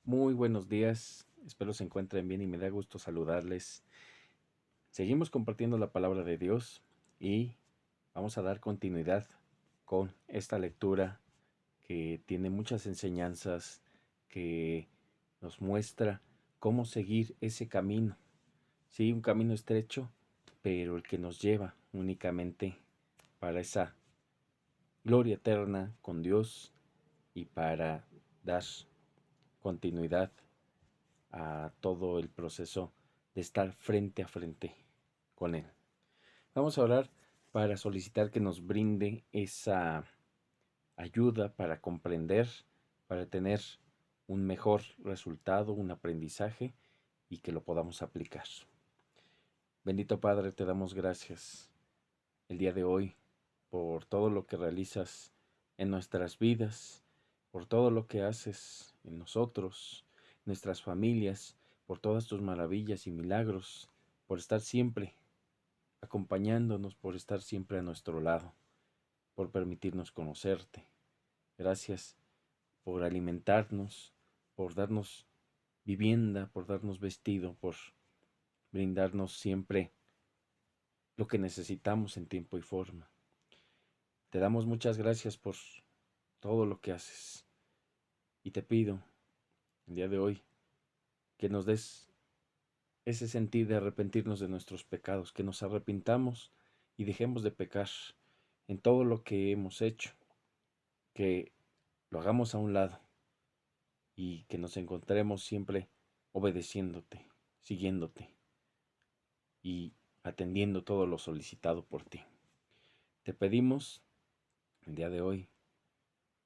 Muy buenos días, espero se encuentren bien y me da gusto saludarles. Seguimos compartiendo la palabra de Dios y vamos a dar continuidad con esta lectura que tiene muchas enseñanzas, que nos muestra cómo seguir ese camino. Sí, un camino estrecho, pero el que nos lleva únicamente para esa gloria eterna con Dios y para dar continuidad a todo el proceso de estar frente a frente con Él. Vamos a orar para solicitar que nos brinde esa ayuda para comprender, para tener un mejor resultado, un aprendizaje y que lo podamos aplicar. Bendito Padre, te damos gracias el día de hoy por todo lo que realizas en nuestras vidas, por todo lo que haces en nosotros, nuestras familias, por todas tus maravillas y milagros, por estar siempre acompañándonos, por estar siempre a nuestro lado, por permitirnos conocerte. Gracias por alimentarnos, por darnos vivienda, por darnos vestido, por brindarnos siempre lo que necesitamos en tiempo y forma. Te damos muchas gracias por todo lo que haces y te pido el día de hoy que nos des ese sentir de arrepentirnos de nuestros pecados, que nos arrepintamos y dejemos de pecar en todo lo que hemos hecho, que lo hagamos a un lado y que nos encontremos siempre obedeciéndote, siguiéndote y atendiendo todo lo solicitado por ti. Te pedimos el día de hoy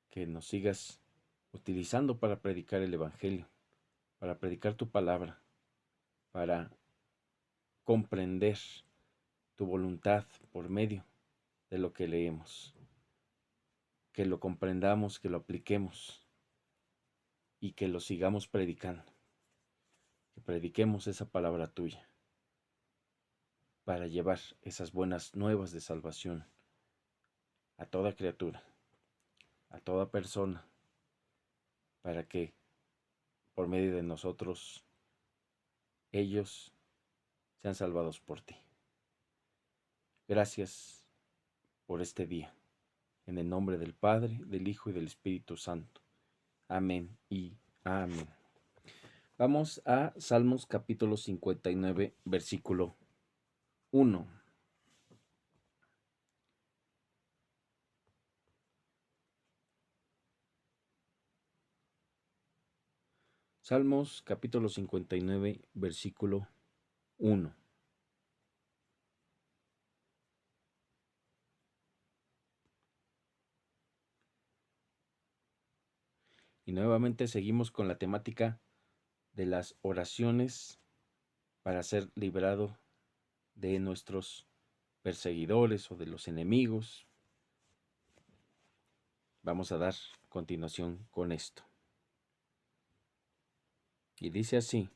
que nos sigas utilizando para predicar el Evangelio, para predicar tu palabra, para comprender tu voluntad por medio de lo que leemos, que lo comprendamos, que lo apliquemos y que lo sigamos predicando, que prediquemos esa palabra tuya para llevar esas buenas nuevas de salvación a toda criatura, a toda persona, para que por medio de nosotros ellos sean salvados por ti. Gracias por este día. En el nombre del Padre, del Hijo y del Espíritu Santo. Amén y amén. Vamos a Salmos capítulo 59, versículo 1. Salmos capítulo 59, versículo 1. Y nuevamente seguimos con la temática de las oraciones para ser librado de nuestros perseguidores o de los enemigos. Vamos a dar continuación con esto. Y dice así,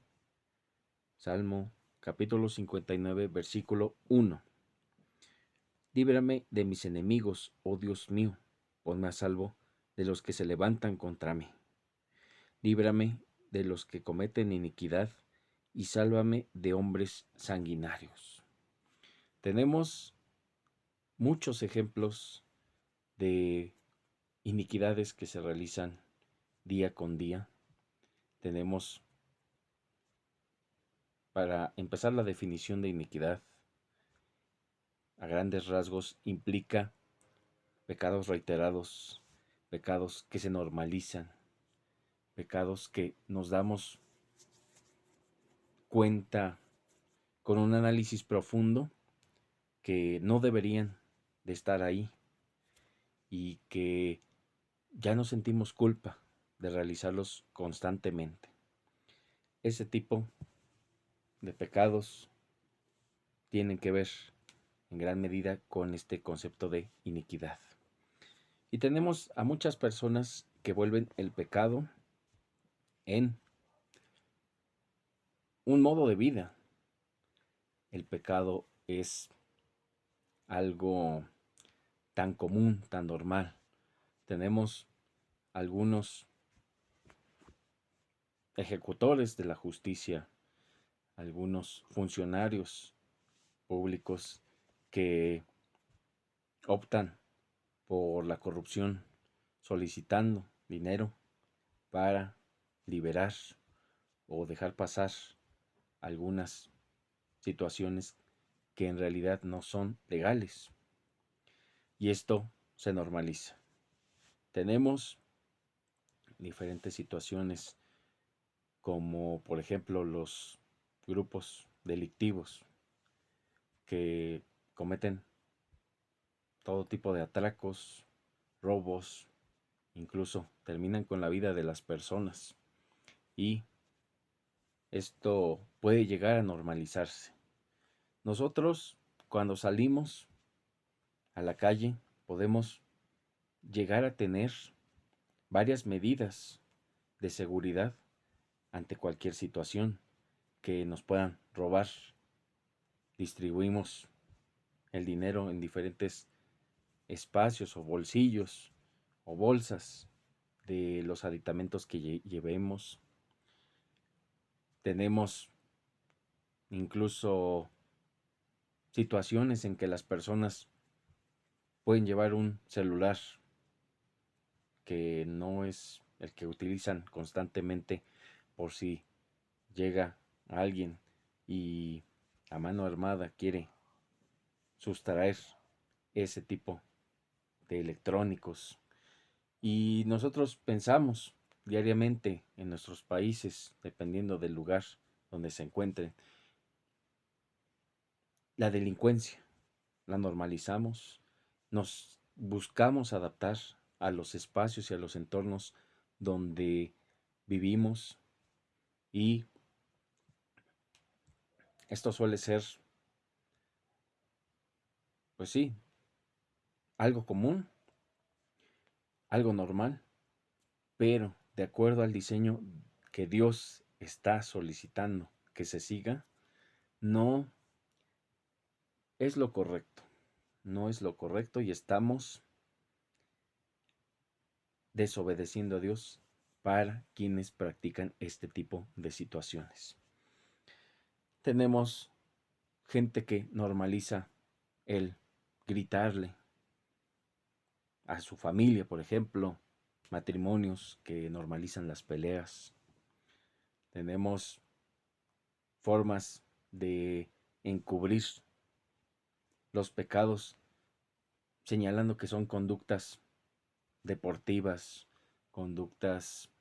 Salmo capítulo 59, versículo 1. Líbrame de mis enemigos, oh Dios mío, ponme a salvo de los que se levantan contra mí. Líbrame de los que cometen iniquidad y sálvame de hombres sanguinarios. Tenemos muchos ejemplos de iniquidades que se realizan día con día. Tenemos, para empezar, la definición de iniquidad. A grandes rasgos implica pecados reiterados, pecados que se normalizan, pecados que nos damos cuenta con un análisis profundo que no deberían de estar ahí y que ya no sentimos culpa de realizarlos constantemente. Ese tipo de pecados tienen que ver en gran medida con este concepto de iniquidad. Y tenemos a muchas personas que vuelven el pecado en un modo de vida. El pecado es algo tan común, tan normal. Tenemos algunos ejecutores de la justicia, algunos funcionarios públicos que optan por la corrupción solicitando dinero para liberar o dejar pasar algunas situaciones que en realidad no son legales. Y esto se normaliza. Tenemos diferentes situaciones como por ejemplo los grupos delictivos que cometen todo tipo de atracos, robos, incluso terminan con la vida de las personas. Y esto puede llegar a normalizarse. Nosotros, cuando salimos a la calle, podemos llegar a tener varias medidas de seguridad ante cualquier situación que nos puedan robar. Distribuimos el dinero en diferentes espacios o bolsillos o bolsas de los aditamentos que llevemos. Tenemos incluso situaciones en que las personas pueden llevar un celular que no es el que utilizan constantemente por si llega alguien y a mano armada quiere sustraer ese tipo de electrónicos. Y nosotros pensamos diariamente en nuestros países, dependiendo del lugar donde se encuentren, la delincuencia la normalizamos, nos buscamos adaptar a los espacios y a los entornos donde vivimos y esto suele ser, pues sí, algo común, algo normal, pero de acuerdo al diseño que Dios está solicitando que se siga, no es lo correcto, no es lo correcto y estamos desobedeciendo a Dios para quienes practican este tipo de situaciones. Tenemos gente que normaliza el gritarle a su familia, por ejemplo, matrimonios que normalizan las peleas. Tenemos formas de encubrir los pecados señalando que son conductas deportivas, conductas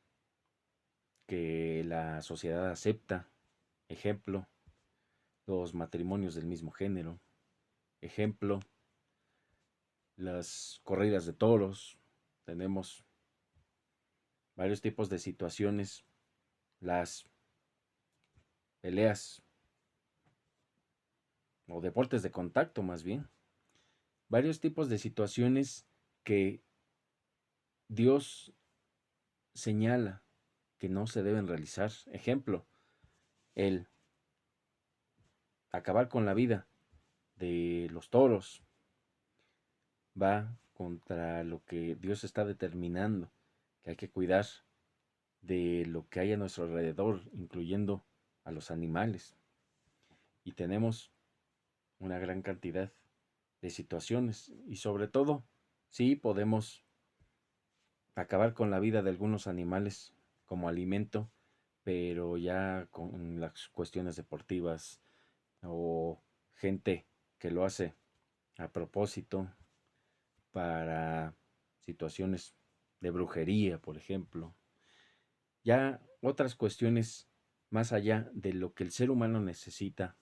que la sociedad acepta. Ejemplo, los matrimonios del mismo género. Ejemplo, las corridas de toros. Tenemos varios tipos de situaciones. Las peleas o deportes de contacto más bien. Varios tipos de situaciones que Dios señala que no se deben realizar. Ejemplo, el acabar con la vida de los toros va contra lo que Dios está determinando, que hay que cuidar de lo que hay a nuestro alrededor, incluyendo a los animales. Y tenemos una gran cantidad de situaciones y sobre todo, sí podemos acabar con la vida de algunos animales como alimento, pero ya con las cuestiones deportivas o gente que lo hace a propósito para situaciones de brujería, por ejemplo. Ya otras cuestiones más allá de lo que el ser humano necesita.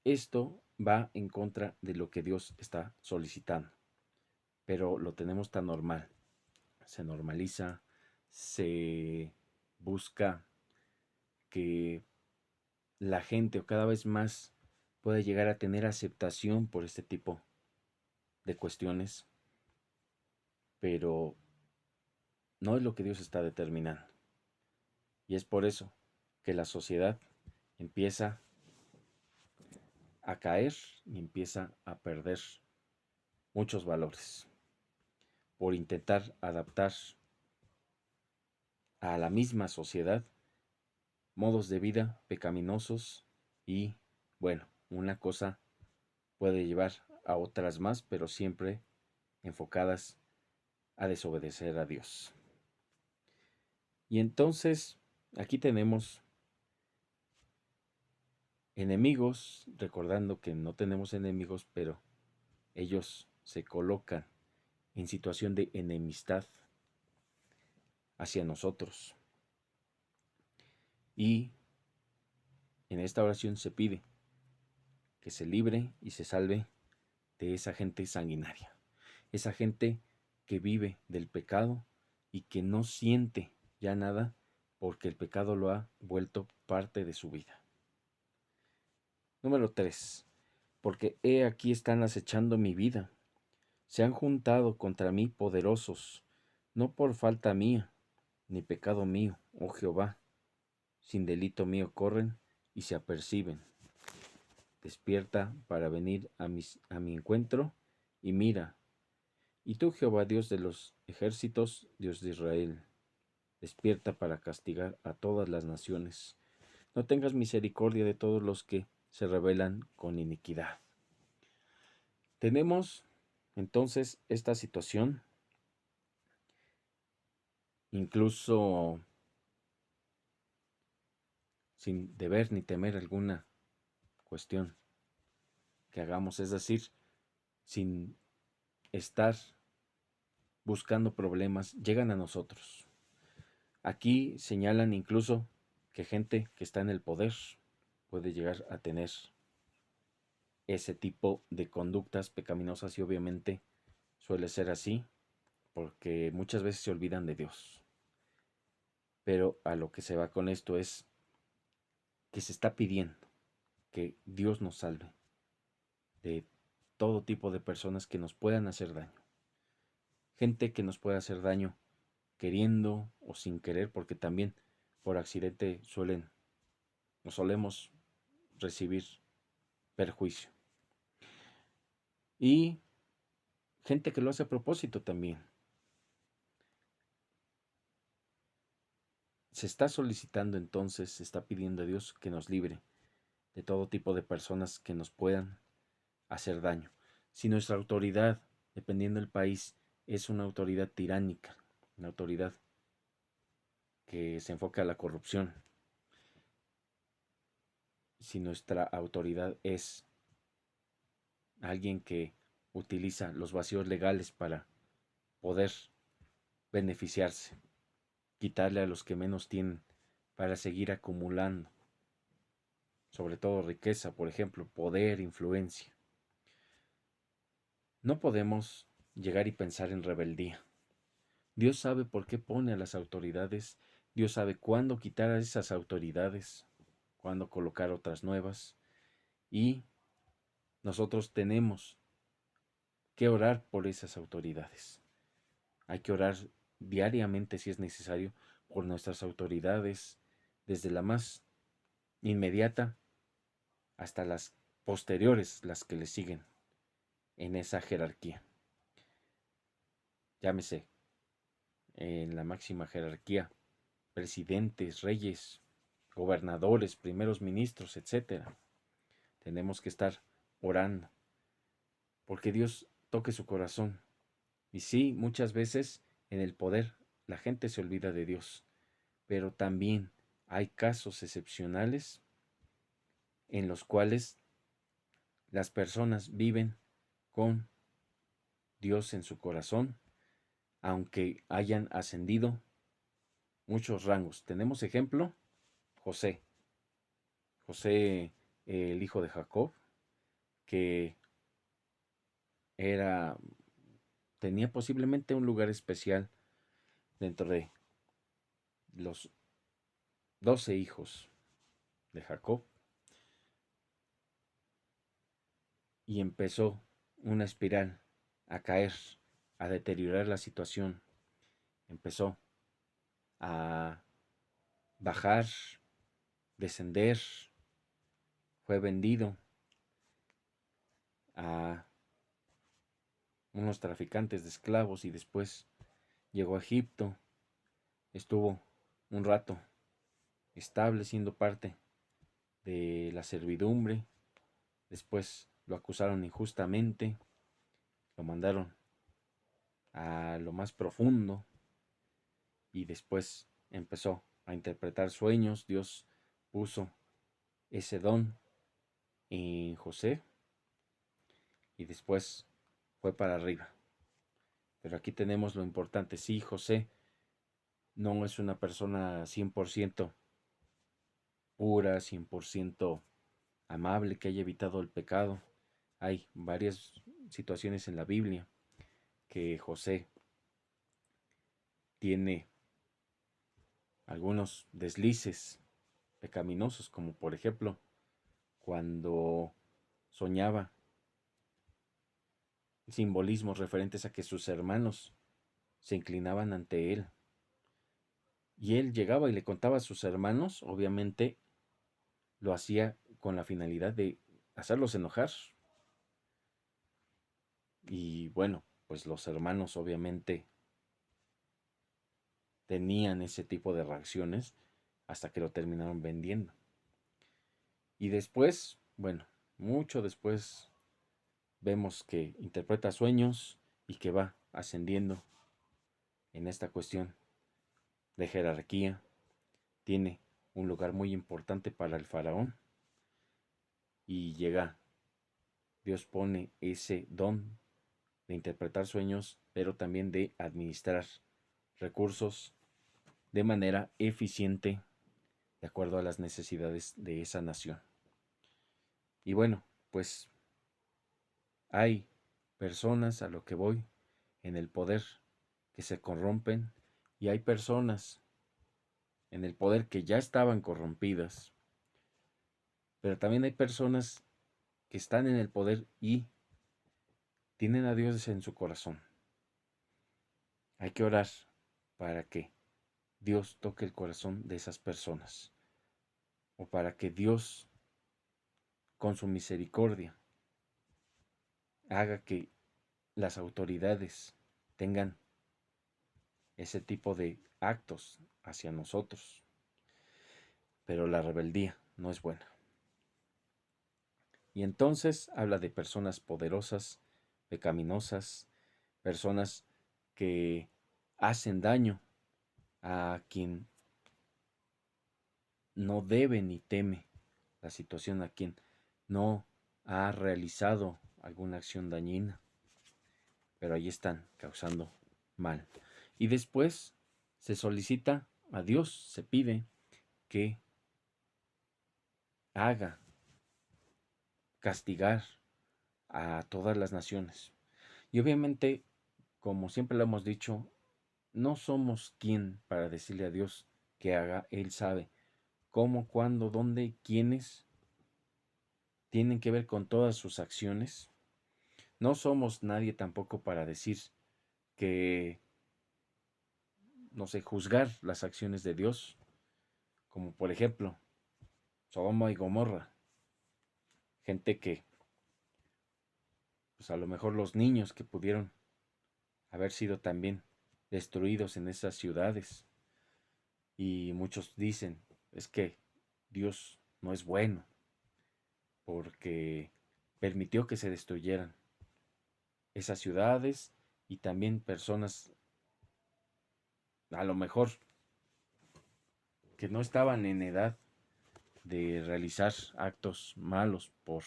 Esto va en contra de lo que Dios está solicitando, pero lo tenemos tan normal. Se normaliza, se busca que la gente o cada vez más pueda llegar a tener aceptación por este tipo de cuestiones, pero no es lo que Dios está determinando. Y es por eso que la sociedad empieza a caer y empieza a perder muchos valores por intentar adaptar a la misma sociedad modos de vida pecaminosos y, bueno, una cosa puede llevar a otras más, pero siempre enfocadas a desobedecer a Dios. Y entonces, aquí tenemos enemigos, recordando que no tenemos enemigos, pero ellos se colocan en situación de enemistad hacia nosotros. Y en esta oración se pide que se libre y se salve de esa gente sanguinaria, esa gente que vive del pecado y que no siente ya nada porque el pecado lo ha vuelto parte de su vida. Número 3. Porque he aquí están acechando mi vida. Se han juntado contra mí poderosos, no por falta mía, ni pecado mío, oh Jehová. Sin delito mío corren y se aperciben. Despierta para venir a mi encuentro y mira. Y tú, Jehová, Dios de los ejércitos, Dios de Israel, despierta para castigar a todas las naciones. No tengas misericordia de todos los que se rebelan con iniquidad. Tenemos entonces esta situación, incluso sin deber ni temer alguna cuestión que hagamos, es decir, sin estar buscando problemas, llegan a nosotros. Aquí señalan incluso que gente que está en el poder puede llegar a tener ese tipo de conductas pecaminosas y obviamente suele ser así porque muchas veces se olvidan de Dios. Pero a lo que se va con esto es que se está pidiendo que Dios nos salve de todo tipo de personas que nos puedan hacer daño. Gente que nos pueda hacer daño queriendo o sin querer, porque también por accidente solemos recibir perjuicio. Y gente que lo hace a propósito también. Se está solicitando entonces, se está pidiendo a Dios que nos libre de todo tipo de personas que nos puedan hacer daño. Si nuestra autoridad, dependiendo del país, es una autoridad tiránica, una autoridad que se enfoca a la corrupción, si nuestra autoridad es alguien que utiliza los vacíos legales para poder beneficiarse, quitarle a los que menos tienen para seguir acumulando, sobre todo riqueza, por ejemplo, poder, influencia. No podemos llegar y pensar en rebeldía. Dios sabe por qué pone a las autoridades, Dios sabe cuándo quitar a esas autoridades, cuándo colocar otras nuevas, y nosotros tenemos que orar por esas autoridades. Hay que orar diariamente si es necesario por nuestras autoridades, desde la más inmediata hasta las posteriores, las que le siguen en esa jerarquía. Llámese en la máxima jerarquía, presidentes, reyes, gobernadores, primeros ministros, etcétera. Tenemos que estar orando porque Dios toque su corazón. Y sí, muchas veces en el poder la gente se olvida de Dios, pero también hay casos excepcionales en los cuales las personas viven con Dios en su corazón, aunque hayan ascendido muchos rangos. Tenemos ejemplo, José. José, el hijo de Jacob, que era, tenía posiblemente un lugar especial dentro de los 12 hijos de Jacob, y empezó una espiral a caer, a deteriorar la situación. Empezó a bajar, descender, fue vendido a unos traficantes de esclavos y después llegó a Egipto, estuvo un rato estable siendo parte de la servidumbre. Después lo acusaron injustamente, lo mandaron a lo más profundo y después empezó a interpretar sueños. Dios puso ese don en José y después fue para arriba. Pero aquí tenemos lo importante. Sí, José no es una persona 100% pura, 100% amable, que haya evitado el pecado. Hay varias situaciones en la Biblia que José tiene algunos deslices pecaminosos, como por ejemplo cuando soñaba simbolismos referentes a que sus hermanos se inclinaban ante él. Y él llegaba y le contaba a sus hermanos, obviamente lo hacía con la finalidad de hacerlos enojar. Y bueno, pues los hermanos obviamente tenían ese tipo de reacciones hasta que lo terminaron vendiendo. Y después, bueno, mucho después vemos que interpreta sueños y que va ascendiendo en esta cuestión de jerarquía. Tiene un lugar muy importante para el faraón y llega, Dios pone ese don de interpretar sueños, pero también de administrar recursos de manera eficiente de acuerdo a las necesidades de esa nación. Y bueno, pues hay personas, a lo que voy, en el poder que se corrompen y hay personas en el poder que ya estaban corrompidas, pero también hay personas que están en el poder y tienen a Dios en su corazón. Hay que orar para que Dios toque el corazón de esas personas o para que Dios, con su misericordia, haga que las autoridades tengan ese tipo de actos hacia nosotros. Pero la rebeldía no es buena. Y entonces habla de personas poderosas, pecaminosas, personas que hacen daño a quien no debe ni teme la situación, a quien no ha realizado alguna acción dañina, pero ahí están causando mal. Y después se solicita a Dios, se pide que haga castigar a todas las naciones. Y obviamente, como siempre lo hemos dicho, no somos quien para decirle a Dios que haga. Él sabe cómo, cuándo, dónde, quiénes tienen que ver con todas sus acciones. No somos nadie tampoco para decir que, no sé, juzgar las acciones de Dios, como por ejemplo Sodoma y Gomorra, gente que, pues a lo mejor los niños que pudieron haber sido también destruidos en esas ciudades. Y muchos dicen, es que Dios no es bueno porque permitió que se destruyeran esas ciudades y también personas a lo mejor que no estaban en edad de realizar actos malos por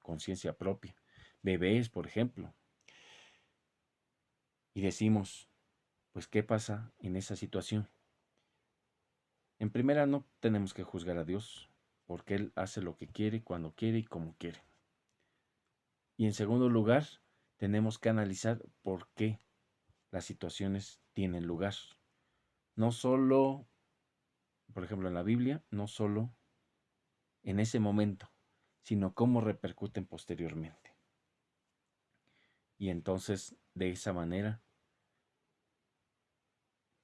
conciencia propia. Bebés, por ejemplo. Y decimos, pues, ¿qué pasa en esa situación? En primera, no tenemos que juzgar a Dios, porque Él hace lo que quiere, cuando quiere y como quiere. Y en segundo lugar, tenemos que analizar por qué las situaciones tienen lugar. No solo, por ejemplo, en la Biblia, no solo en ese momento, sino cómo repercuten posteriormente. Y entonces, de esa manera,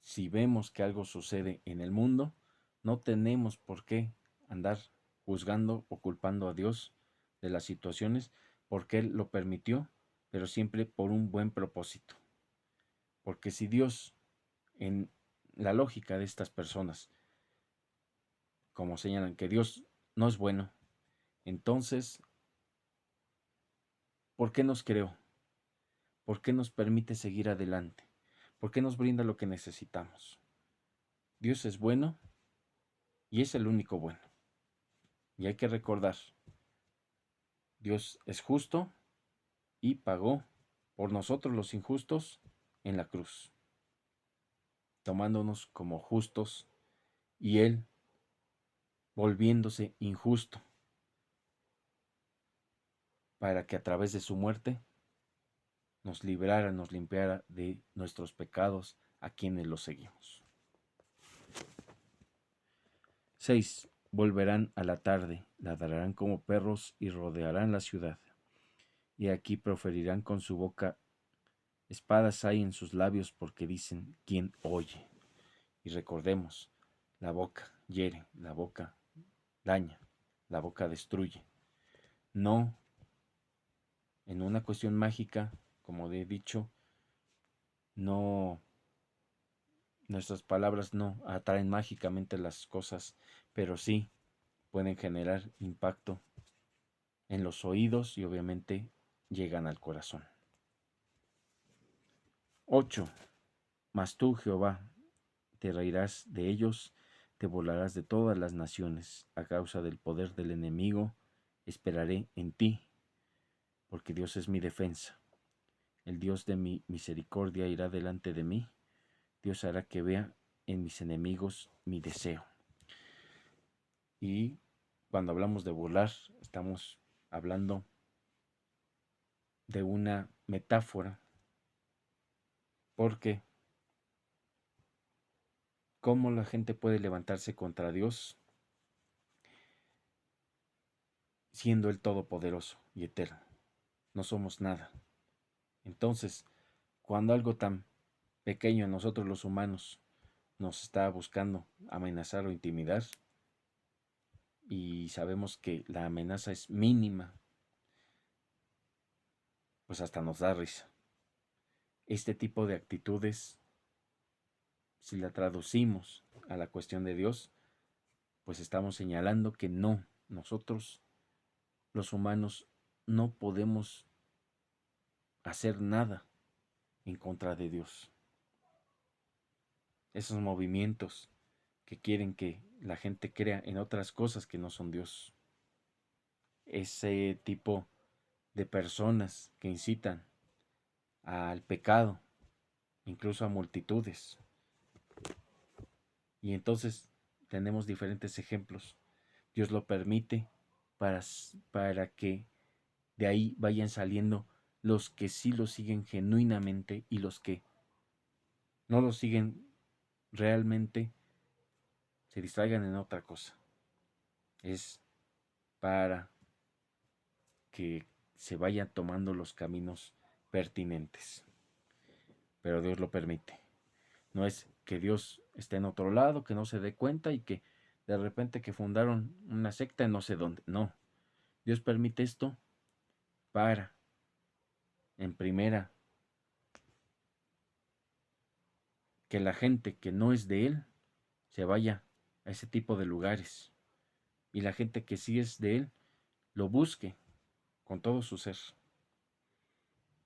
si vemos que algo sucede en el mundo, no tenemos por qué andar juzgando o culpando a Dios de las situaciones, porque Él lo permitió, pero siempre por un buen propósito. Porque si Dios, en la lógica de estas personas, como señalan que Dios no es bueno, entonces, ¿por qué nos creó? ¿Por qué nos permite seguir adelante? ¿Por qué nos brinda lo que necesitamos? Dios es bueno y es el único bueno. Y hay que recordar, Dios es justo y pagó por nosotros los injustos en la cruz, tomándonos como justos y Él volviéndose injusto para que a través de su muerte nos librara, nos limpiara de nuestros pecados a quienes los seguimos. 6. Volverán a la tarde, ladrarán como perros y rodearán la ciudad. Y aquí proferirán con su boca, espadas hay en sus labios porque dicen, ¿quién oye? Y recordemos, la boca hiere, la boca daña, la boca destruye. No en una cuestión mágica, como he dicho, no, nuestras palabras no atraen mágicamente las cosas, pero sí pueden generar impacto en los oídos y obviamente llegan al corazón. 8. Mas tú, Jehová, te reirás de ellos, te burlarás de todas las naciones, a causa del poder del enemigo, esperaré en ti, porque Dios es mi defensa. El Dios de mi misericordia irá delante de mí, Dios hará que vea en mis enemigos mi deseo. Y cuando hablamos de burlar, estamos hablando de una metáfora, porque cómo la gente puede levantarse contra Dios siendo el Todopoderoso y Eterno. No somos nada. Entonces, cuando algo tan pequeño en nosotros los humanos nos está buscando amenazar o intimidar, y sabemos que la amenaza es mínima, pues hasta nos da risa. Este tipo de actitudes, si la traducimos a la cuestión de Dios, pues estamos señalando que no, nosotros los humanos no podemos hacer nada en contra de Dios. Esos movimientos que quieren que la gente crea en otras cosas que no son Dios. Ese tipo de personas que incitan al pecado, incluso a multitudes. Y entonces tenemos diferentes ejemplos. Dios lo permite para que de ahí vayan saliendo los que sí lo siguen genuinamente y los que no lo siguen realmente se distraigan en otra cosa. Es para que se vayan tomando los caminos pertinentes. Pero Dios lo permite. No es que Dios esté en otro lado, que no se dé cuenta y que de repente que fundaron una secta en no sé dónde. No. Dios permite esto para, en primera, que la gente que no es de Él se vaya a ese tipo de lugares. Y la gente que sí es de Él lo busque con todo su ser.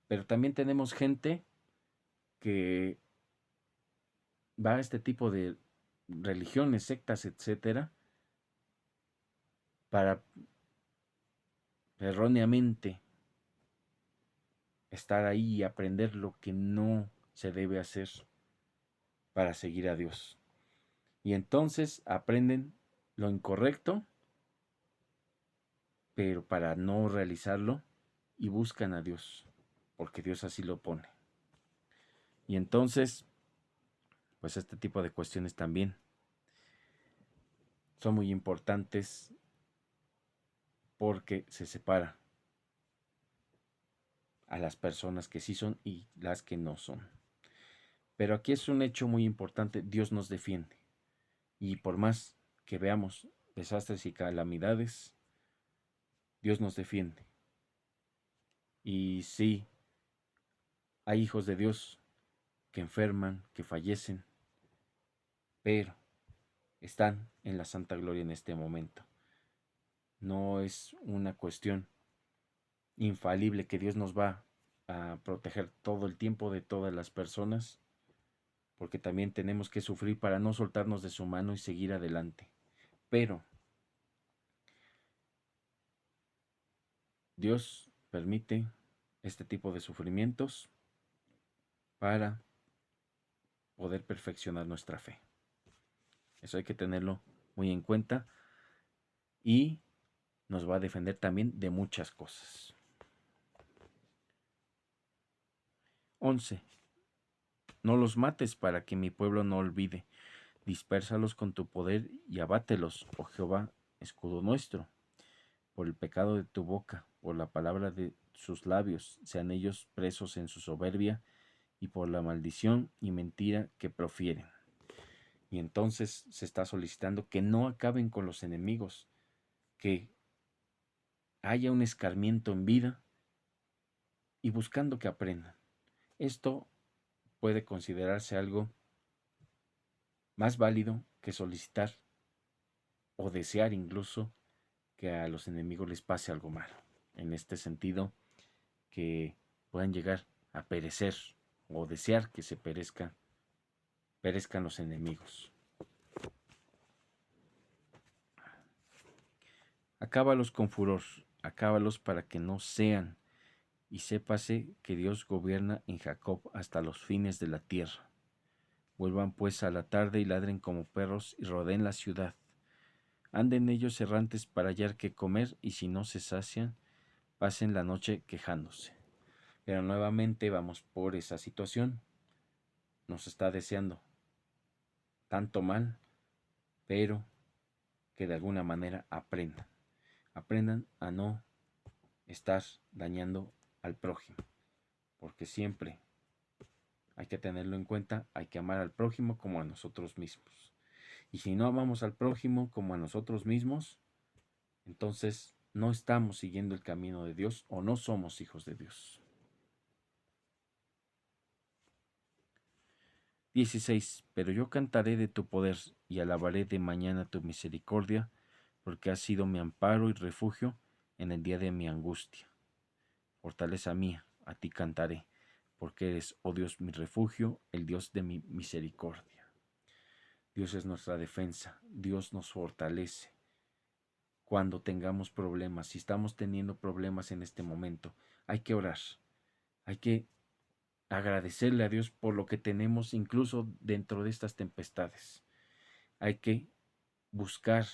Pero también tenemos gente que va a este tipo de religiones, sectas, etcétera, para erróneamente estar ahí y aprender lo que no se debe hacer para seguir a Dios. Y entonces aprenden lo incorrecto, pero para no realizarlo, y buscan a Dios, porque Dios así lo pone. Y entonces, pues este tipo de cuestiones también son muy importantes porque se separa a las personas que sí son y las que no son. Pero aquí es un hecho muy importante, Dios nos defiende. Y por más que veamos desastres y calamidades, Dios nos defiende. Y sí, hay hijos de Dios que enferman, que fallecen, pero están en la santa gloria en este momento. No es una cuestión infalible que Dios nos va a proteger todo el tiempo de todas las personas, porque también tenemos que sufrir para no soltarnos de su mano y seguir adelante. Pero Dios permite este tipo de sufrimientos para poder perfeccionar nuestra fe. Eso hay que tenerlo muy en cuenta y nos va a defender también de muchas cosas. 11. No los mates para que mi pueblo no olvide. Dispérsalos con tu poder y abátelos, oh Jehová, escudo nuestro. Por el pecado de tu boca, por la palabra de sus labios, sean ellos presos en su soberbia y por la maldición y mentira que profieren. Y entonces se está solicitando que no acaben con los enemigos, que haya un escarmiento en vida y buscando que aprendan. Esto puede considerarse algo más válido que solicitar o desear incluso que a los enemigos les pase algo malo. En este sentido, que puedan llegar a perecer o desear que se perezcan los enemigos. Acábalos con furor, acábalos para que no sean, y sépase que Dios gobierna en Jacob hasta los fines de la tierra. Vuelvan pues a la tarde y ladren como perros y rodeen la ciudad. Anden ellos errantes para hallar qué comer, y si no se sacian, pasen la noche quejándose. Pero nuevamente vamos por esa situación. Nos está deseando tanto mal, pero que de alguna manera aprendan. Aprendan a no estar dañando al prójimo, porque siempre hay que tenerlo en cuenta, hay que amar al prójimo como a nosotros mismos. Y si no amamos al prójimo como a nosotros mismos, entonces no estamos siguiendo el camino de Dios o no somos hijos de Dios. 16. Pero yo cantaré de tu poder y alabaré de mañana tu misericordia, porque has sido mi amparo y refugio en el día de mi angustia. Fortaleza mía, a ti cantaré, porque eres, oh Dios, mi refugio, el Dios de mi misericordia. Dios es nuestra defensa, Dios nos fortalece. Cuando tengamos problemas, si estamos teniendo problemas en este momento, hay que orar, hay que agradecerle a Dios por lo que tenemos incluso dentro de estas tempestades. Hay que buscar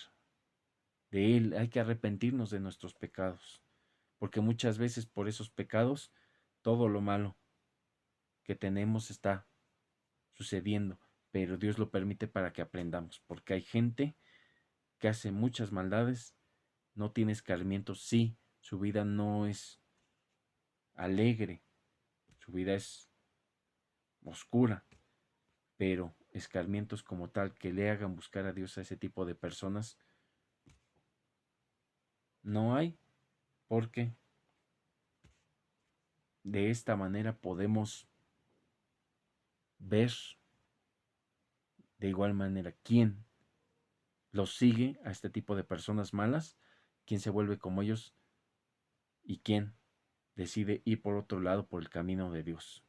de Él, hay que arrepentirnos de nuestros pecados, porque muchas veces por esos pecados todo lo malo que tenemos está sucediendo, pero Dios lo permite para que aprendamos, porque hay gente que hace muchas maldades, no tiene escarmientos, sí, su vida no es alegre, su vida es oscura, pero escarmientos como tal que le hagan buscar a Dios a ese tipo de personas, no hay, porque de esta manera podemos ver de igual manera quién los sigue a este tipo de personas malas, quién se vuelve como ellos y quién decide ir por otro lado por el camino de Dios.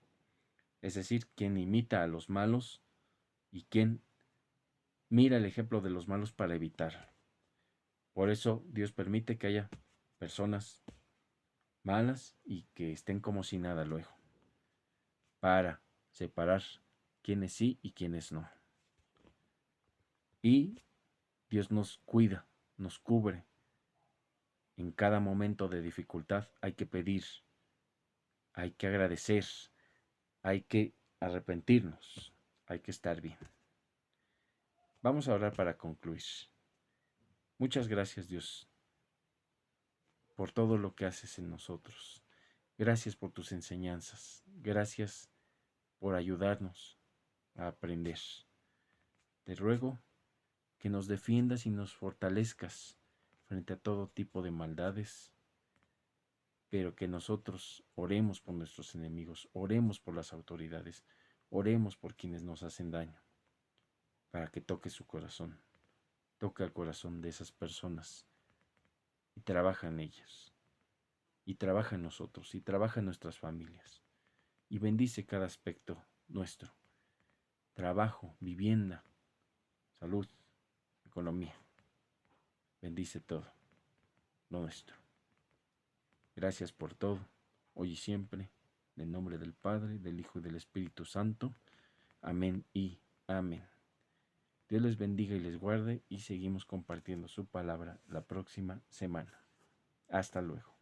Es decir, quién imita a los malos y quién mira el ejemplo de los malos para evitar. Por eso Dios permite que haya personas malas y que estén como si nada luego, para separar quiénes sí y quiénes no. Y Dios nos cuida, nos cubre. En cada momento de dificultad hay que pedir, hay que agradecer, hay que arrepentirnos, hay que estar bien. Vamos a orar para concluir. Muchas gracias, Dios, por todo lo que haces en nosotros. Gracias por tus enseñanzas. Gracias por ayudarnos a aprender. Te ruego que nos defiendas y nos fortalezcas frente a todo tipo de maldades, pero que nosotros oremos por nuestros enemigos, oremos por las autoridades, oremos por quienes nos hacen daño, para que toque su corazón. toca el corazón de esas personas y trabaja en ellas, y trabaja en nosotros, y trabaja en nuestras familias, y bendice cada aspecto nuestro: trabajo, vivienda, salud, economía. Bendice todo lo nuestro. Gracias por todo, hoy y siempre, en el nombre del Padre, del Hijo y del Espíritu Santo. Amén y amén. Dios les bendiga y les guarde, y seguimos compartiendo su palabra la próxima semana. Hasta luego.